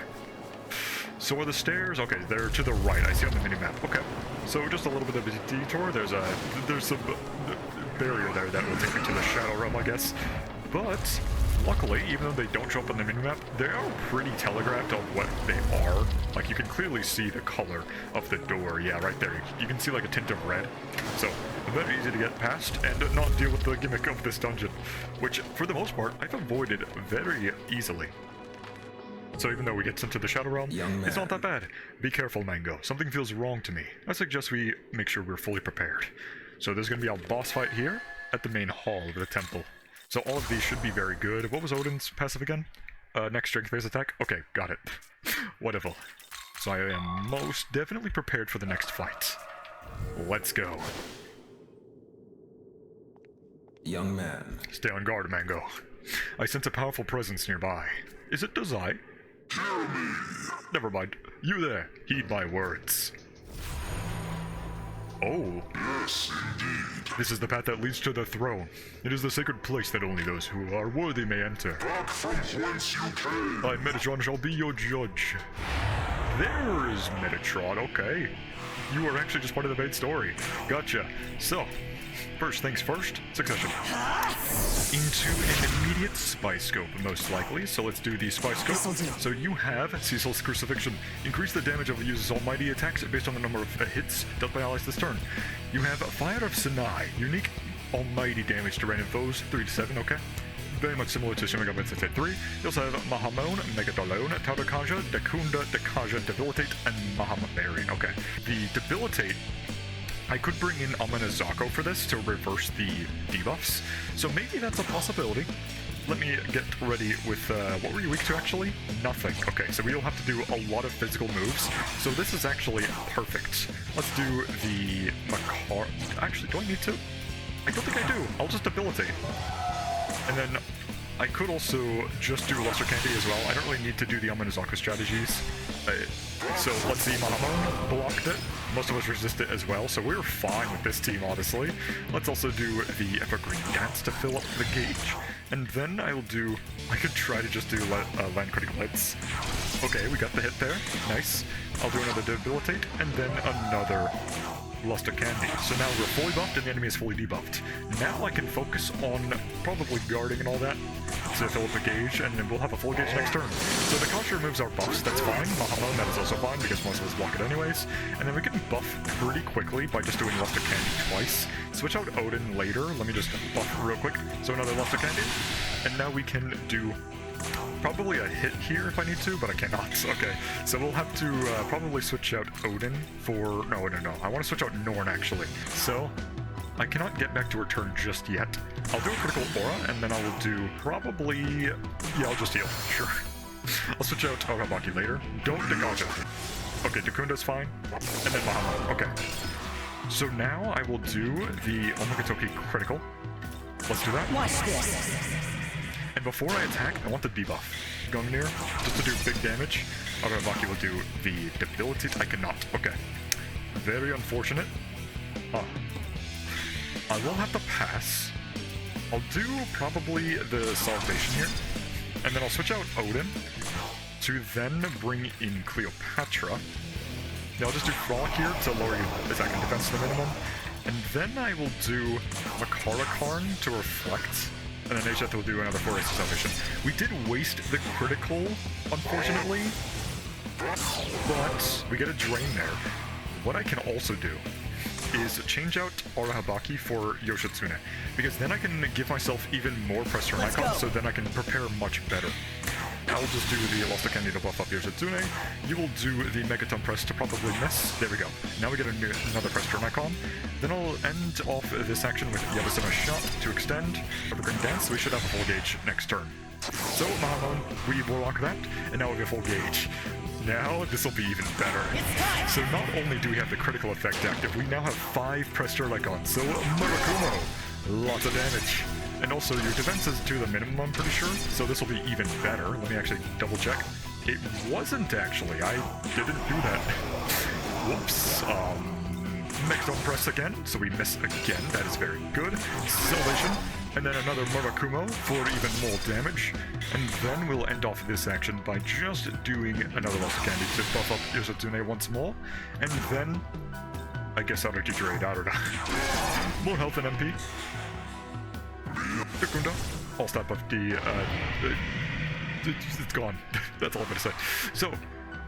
So are the stairs? Okay, they're to the right. I see on the minimap. Okay, so just a little bit of a detour. There's some barrier there that will take me to the Shadow Realm, I guess. But luckily, even though they don't show up on the minimap, they are pretty telegraphed on what they are. Like, you can clearly see the color of the door. Yeah, right there. You can see like a tint of red. So very easy to get past and not deal with the gimmick of this dungeon, which for the most part I've avoided very easily. So even though we get sent to the Shadow Realm, it's not that bad. Be careful, Mango. Something feels wrong to me. I suggest we make sure we're fully prepared. So there's going to be a boss fight here at the main hall of the temple. So all of these should be very good. What was Odin's passive again? Next strength-based attack? Okay, got it. Whatever. So I am most definitely prepared for the next fight. Let's go. Young man. Stay on guard, Mango. I sense a powerful presence nearby. Is it Dazai? Hear me! Never mind. You there, heed my words. Oh. Yes, indeed. This is the path that leads to the throne. It is the sacred place that only those who are worthy may enter. Back from whence you came! I, Metatron, shall be your judge. There is Metatron, okay. You are actually just part of the main story. Gotcha. So, first things first, succession. Into an immediate spy scope, most likely. So let's do the spy scope. So you have Cecil's Crucifixion. Increase the damage of the user's almighty attacks based on the number of hits dealt by allies this turn. You have Fire of Sinai. Unique almighty damage to random foes, 3 to 7, okay? Very much similar to Shin Megami Tensei 3. You also have Mahamon, Megadolone, Taudakaja, Dakunda, Dakaja, Debilitate, and Mahamabarian. Okay. The Debilitate, I could bring in Amanazako for this to reverse the debuffs, so maybe that's a possibility. Let me get ready with, what were you weak to actually? Nothing. Okay, so we'll have to do a lot of physical moves, so this is actually perfect. Let's do the Makar... Actually, do I need to? I don't think I do. I'll just Debilitate. And then I could also just do Luster Candy as well. I don't really need to do the Amanazaka strategies. So let's see, Mahamon blocked it. Most of us resist it as well, so we're fine with this team, honestly. Let's also do the Evergreen Dance to fill up the gauge. And then I could try to just do Land Critical Hits. Okay, we got the hit there. Nice. I'll do another Debilitate, and then another Luster Candy. So now we're fully buffed and the enemy is fully debuffed. Now I can focus on probably guarding and all that to fill up the gauge, and then we'll have a full gauge next turn. So the Kasha removes our buffs, that's fine. Mahamon, that is also fine because most of us block it anyways. And then we can buff pretty quickly by just doing Luster Candy twice. Switch out Odin later. Let me just buff real quick. So another Luster Candy. And now we can do probably a hit here if I need to, but I cannot. Okay, so we'll have to probably switch out Odin for... No. I want to switch out Norn, actually. So, I cannot get back to her turn just yet. I'll do a critical aura, and then I will do probably... Yeah, I'll just heal. Sure. I'll switch out Ogabaki later. Don't Dakaja. Okay, Dakunda's fine. And then Mahamon. Okay. So now I will do the Omagatoki critical. Let's do that. Watch this. And before I attack, I want the debuff. Gungnir, just to do big damage. Ogabaki will do the Debilitate. I cannot. Okay. Very unfortunate. Huh. I will have to pass. I'll do probably the Salvation here. And then I'll switch out Odin to then bring in Cleopatra. Now I'll just do Frolic here to lower your attack and defense to the minimum. And then I will do Makara Karn to reflect. And then Asheth will do another 4 Salvation. We did waste the critical, unfortunately. But we get a drain there. What I can also do is change out Arahabaki for Yoshitsune, because then I can give myself even more press turn icons, so then I can prepare much better. I'll just do the Lost Candy to buff up Yoshitsune. You will do the Megaton press to probably miss. There we go. Now we get another press turn icon. Then I'll end off this action with Yabasama's shot to extend. Evergreen Dance, so we should have a full gauge next turn. So, Mahamon, we will rock that, and now we have full gauge. Now, this will be even better. So not only do we have the critical effect active, we now have 5 press turn icons. So, Murakumo, lots of damage. And also, your defense is to the minimum, I'm pretty sure, so this will be even better. Let me actually double check. It wasn't actually, I didn't do that. Whoops. Megaton press again, so we miss again, that is very good. Salvation, and then another Murakumo for even more damage. And then we'll end off this action by just doing another Lost Candy to buff up Yoshitsune once more. And then, I guess I'll recuperate, I don't know. More health and MP. Kunda, I'll step up it's gone. That's all I'm gonna say. So,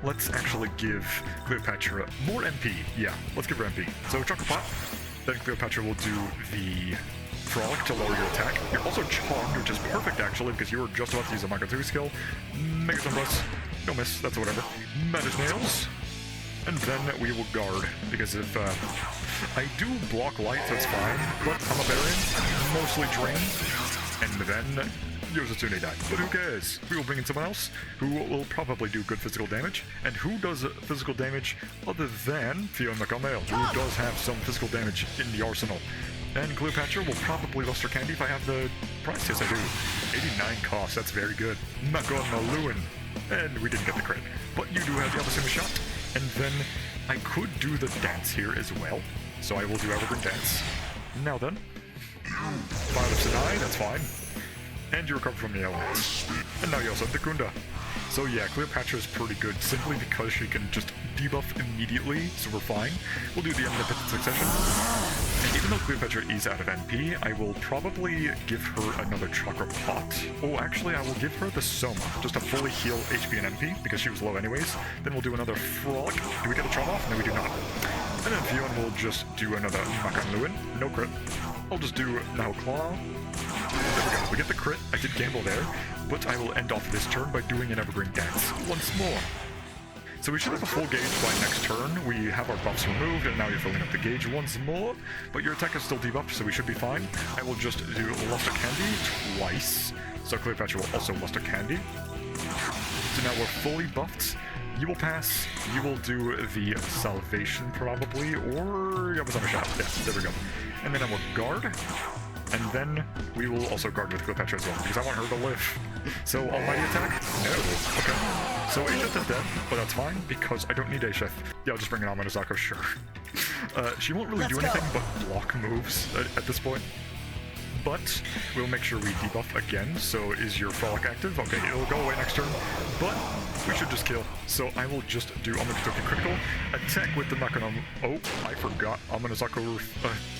let's actually give Cleopatra more MP. Yeah, let's give her MP. So, Chocolate Pot, then Cleopatra will do the Frolic to lower your attack. You're also charmed, which is perfect actually, because you were just about to use a Micro 2 skill. Megaton Press, no miss, that's whatever. Magic Nails, and then we will guard, because if I do block light, so it's fine, but I'm a Barian, mostly drained. And then Yoshitsune died. But who cares? We will bring in someone else who will probably do good physical damage. And who does physical damage other than Fiona Kamel, who does have some physical damage in the arsenal. And Cleopatra will probably Luster Candy if I have the price. Yes, I do. 89 cost, that's very good. Makon Maluin. And we didn't get the crit. But you do have the Abasuma shot. And then I could do the dance here as well. So I will do Evergreen Dance. Now then. Fire of Sedai, that's fine. And you recover from the elements. And now you also have the Kunda. So yeah, Cleopatra is pretty good simply because she can just debuff immediately, so we're fine. We'll do the Omnipotent Succession. And even though Cleopatra is out of NP, I will probably give her another Chakra Pot. Oh, actually, I will give her the Soma, just to fully heal HP and MP, because she was low anyways. Then we'll do another Frolic. Do we get a Charm off? No, we do not. And then Fion will just do another Makan Luin. No crit. I'll just do now Claw. There we go. We get the crit. I did gamble there, but I will end off this turn by doing an Evergreen Dance once more. So we should have a full gauge by next turn. We have our buffs removed, and now you're filling up the gauge once more. But your attack is still debuffed, so we should be fine. I will just do Luster Candy twice. So Cleopatra will also Luster Candy. So now we're fully buffed. You will pass, you will do the Salvation probably, or Yabasama Shot. Yeah, there we go. And then I will guard, and then we will also guard with Cleopatra as well, because I want her to live. So, Almighty Attack? No. Okay. So, Asheth is dead, but that's fine, because I don't need Asheth. Yeah, I'll just bring in Amanazako, sure. She won't really do anything but block moves at this point. But we'll make sure we debuff again. So is your Frolic active? Okay, it'll go away next turn, but we should just kill. So I will just do Amanazako critical. Attack with the Makanam. Oh, I forgot. Amanazako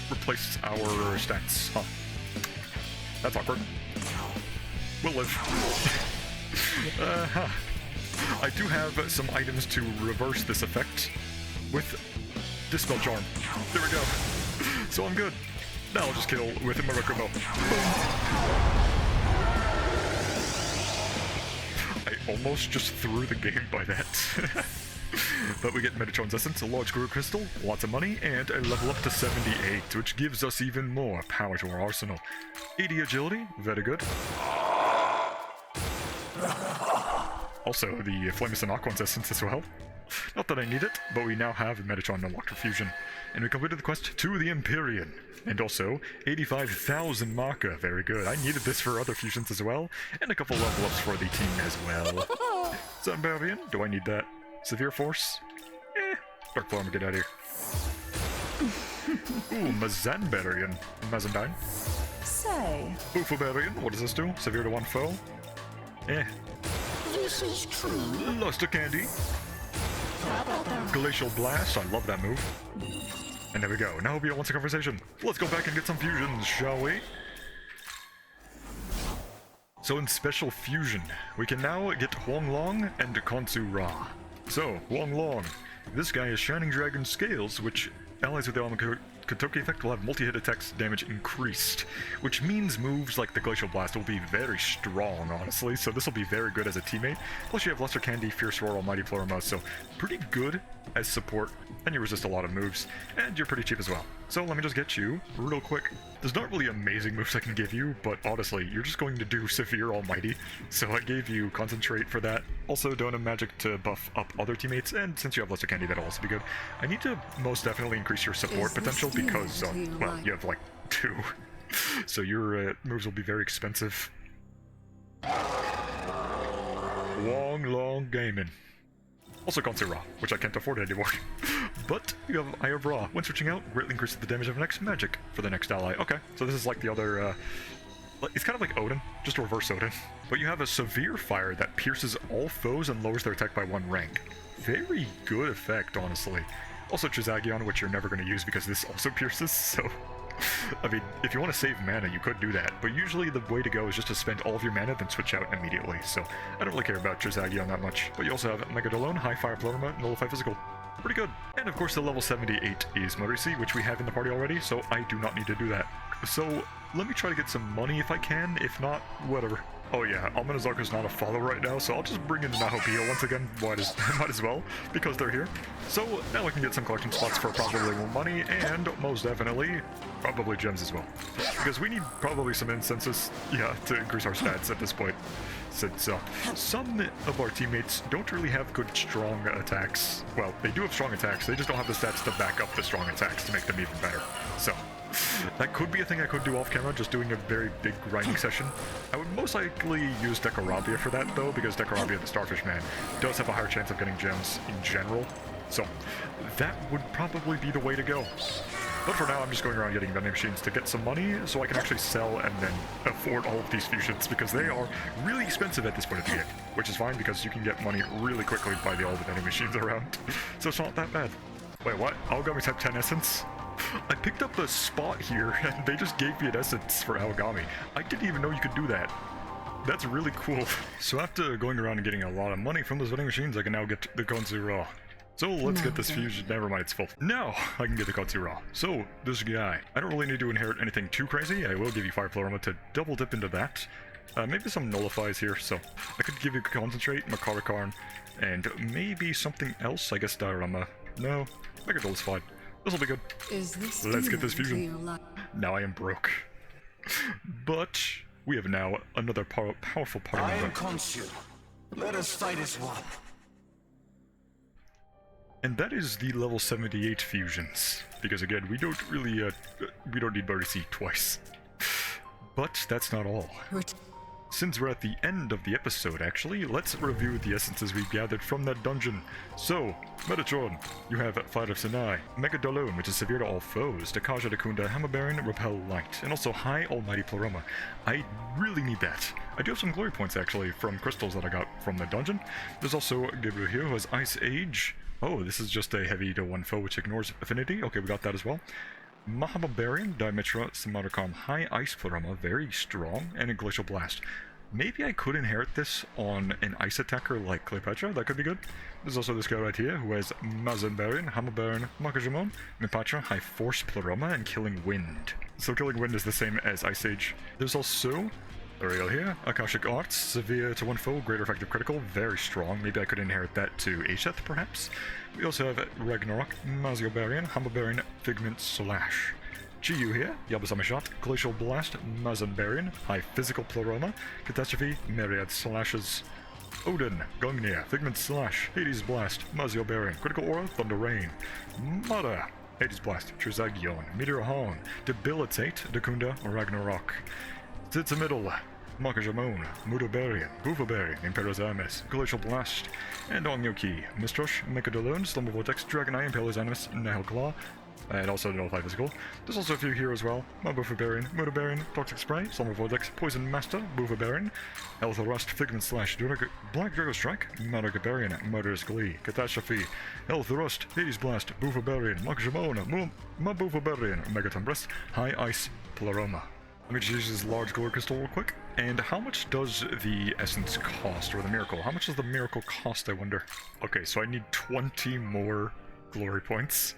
replaced our stats. Huh. That's awkward. We'll live. I do have some items to reverse this effect with Dispel Charm. There we go. So I'm good. Now I'll just kill with Murakumo. I almost just threw the game by that. But we get Metatron's Essence, a large Guru Crystal, lots of money, and a level up to 78, which gives us even more power to our arsenal. 80 agility, very good. Also, the Flamus and Aquan's Essence as well. Not that I need it, but we now have Metatron Unlocked for Fusion. And we completed the quest to the Empyrean. And also, 85,000 Maka, very good. I needed this for other fusions as well, and a couple level ups for the team as well. Zambarian, do I need that? Severe Force? Dark Form, get out of here. Ooh, Mazanbarian. Mazandine. Say. Bufobarian, what does this do? Severe to one foe? This is true. Luster Candy. Glacial Blast, I love that move. And there we go. Now Obia wants a conversation. Let's go back and get some fusions, shall we? So in Special Fusion, we can now get Huanglong and Khonsu Ra. So, Wong Long. This guy has Shining Dragon Scales, which allies with the Kotoki effect will have multi-hit attacks damage increased, which means moves like the Glacial Blast will be very strong, honestly, so this will be very good as a teammate. Plus you have Lesser Candy, Fierce Roar, Almighty Plurima, so pretty good as support, and you resist a lot of moves, and you're pretty cheap as well. So let me just get you real quick. There's not really amazing moves I can give you, but honestly, you're just going to do Severe Almighty, so I gave you Concentrate for that. Also, Donut Magic to buff up other teammates, and since you have Lesser Candy, that'll also be good. I need to most definitely increase your support potential because, well, you have like 2. So your moves will be very expensive. Long gaming. Also Consira, which I can't afford anymore. But you have Eye of Ra. When switching out, greatly increases the damage of next magic for the next ally. Okay, so this is like the other, it's kind of like Odin, just reverse Odin. But you have a Severe Fire that pierces all foes and lowers their attack by 1 rank. Very good effect, honestly. Also Trizagion, which you're never going to use because this also pierces, so... I mean, if you want to save mana, you could do that, but usually the way to go is just to spend all of your mana, then switch out immediately, so I don't really care about Trizagion that much. But you also have Megadolone, High Fire Plurima, Nullify Physical. Pretty good. And of course the level 78 is Marisi, which we have in the party already, so I do not need to do that. So let me try to get some money if I can, if not, whatever. Oh yeah, Almanazarko's not a follow right now, so I'll just bring in Nahopio once again, might as well, because they're here. So now we can get some collection spots for probably more money, and most definitely, probably gems as well. Because we need probably some incenses, yeah, to increase our stats at this point. Since some of our teammates don't really have good strong attacks. Well, they do have strong attacks, they just don't have the stats to back up the strong attacks to make them even better. So, that could be a thing I could do off camera, just doing a very big grinding session. I would most likely use Decorabia for that though, because Decorabia, the Starfish Man, does have a higher chance of getting gems in general. So, that would probably be the way to go. But for now, I'm just going around getting vending machines to get some money so I can actually sell and then afford all of these fusions, because they are really expensive at this point of the game. Which is fine, because you can get money really quickly by all the vending machines around. So it's not that bad. Wait, what? Aogami type 10 essence? I picked up a spot here, and they just gave me an essence for Aogami. I didn't even know you could do that. That's really cool. So after going around and getting a lot of money from those vending machines, I can now get the Konzu Raw. So let's get this fusion. Never mind, it's full. Now I can get the Konzu Raw. So this guy, I don't really need to inherit anything too crazy. I will give you Fire Plurima to double dip into that. Maybe some nullifies here, so I could give you Concentrate, Makarakarn, and maybe something else. I guess Diorama. No, Megadol's fine. This'll be good. Let's get this fusion. Now I am broke. But we have now another powerful party member. I am Khonshu. Let us fight as one. And that is the level 78 fusions. Because again, we don't really, we don't need Marisi twice. But that's not all. Since we're at the end of the episode, actually, let's review the essences we've gathered from that dungeon. So, Metatron, you have Fire of Sinai, Megadolone, which is severe to all foes, Dakaja Dakunda, Hammerbaron, Repel Light, and also High Almighty Plurima. I really need that. I do have some glory points, actually, from crystals that I got from the dungeon. There's also Gabriel here, who has Ice Age. Oh, this is just a heavy to one foe, which ignores affinity. Okay, we got that as well. Mahabarian, Dimitra, Samaracom, High Ice Plurima, very strong, and a Glacial Blast. Maybe I could inherit this on an ice attacker like Cleopatra, that could be good. There's also this guy right here who has Mazanbarian, Hammerbaron, Makajimon, Mipatra, High Force Plurima, and Killing Wind. So Killing Wind is the same as Ice Age. There's also Ariel here, Akashic Arts, severe to one foe, greater effective critical, very strong. Maybe I could inherit that to Asheth, perhaps. We also have Ragnarok, Maziobarian, Hammerbaron, Figment Slash. Chiyu here, Yabasami Shot, Glacial Blast, Mazanbarian, High Physical Pluroma, Catastrophe, Myriad Slashes. Odin, Gungnir, Figment Slash, Hades Blast, Maziobarian, Critical Aura, Thunder Rain. Mada, Hades Blast, Trizagion, Meteor Horn, Debilitate, Dakunda, Ragnarok. Titsamiddle, Makajamon, Mudobarian, Boofabarian, Imperial Glacial Blast, and Ongyoki, Mistrosh, Mechadolone, Slumber Vortex, Dragon Eye, Imperial Nihil Claw, and also Nullify Physical. There's also a few here as well. Boofabarian, Mudobarian, Toxic Spray, Slumber Vortex, Poison Master, Boofabarian, Health Rust, Figment Slash, Black Dragon Strike, Madagabarian, Murderous Glee, Catastrophe, Health Rust, Hades Blast, Boofabarian, Makajamon, Maboofabarian, Megaton Breast, High Ice Pluroma. Let me just use this large glory crystal real quick. And how much does the essence cost, or the miracle? How much does the miracle cost, I wonder? Okay, so I need 20 more glory points.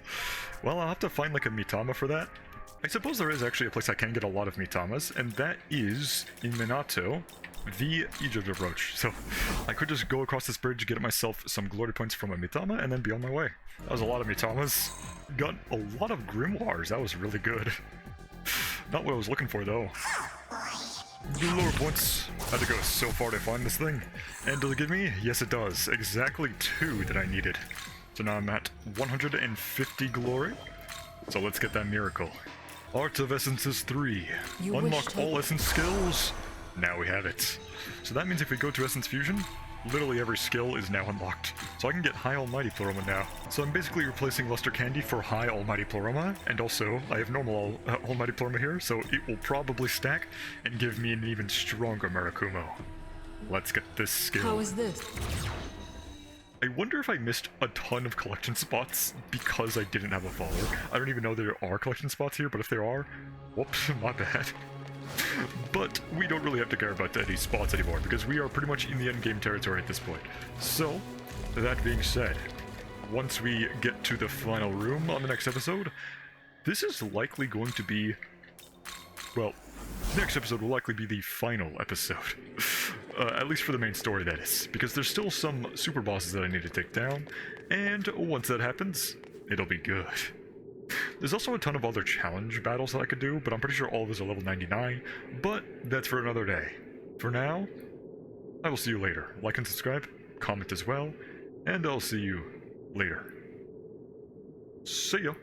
Well, I'll have to find like a Mitama for that. I suppose there is actually a place I can get a lot of Mitamas, and that is in Minato, the Egypt approach. So I could just go across this bridge, get myself some glory points from a Mitama, and then be on my way. That was a lot of Mitamas. Got a lot of grimoires. That was really good. Not what I was looking for, though. Glory points. Had to go so far to find this thing. And does it give me? Yes, it does. Exactly 2 that I needed. So now I'm at 150 glory. So let's get that miracle. Art of Essences 3. Unlock all essence skills. Now we have it. So that means if we go to Essence Fusion, literally every skill is now unlocked. So I can get High Almighty Pleroma now. So I'm basically replacing Luster Candy for High Almighty Pleroma, and also I have normal Almighty Pleroma here, so it will probably stack and give me an even stronger Murakumo. Let's get this skill. How is this? I wonder if I missed a ton of collection spots because I didn't have a follower. I don't even know there are collection spots here, but if there are, whoops, my bad. But we don't really have to care about any spots anymore because we are pretty much in the endgame territory at this point. So, that being said, once we get to the final room on the next episode, this is likely going to be, well, next episode will likely be the final episode. At least for the main story, that is. Because there's still some super bosses that I need to take down, and once that happens, it'll be good. There's also a ton of other challenge battles that I could do, but I'm pretty sure all of those are level 99, but that's for another day. For now, I will see you later. Like and subscribe, comment as well, and I'll see you later. See ya!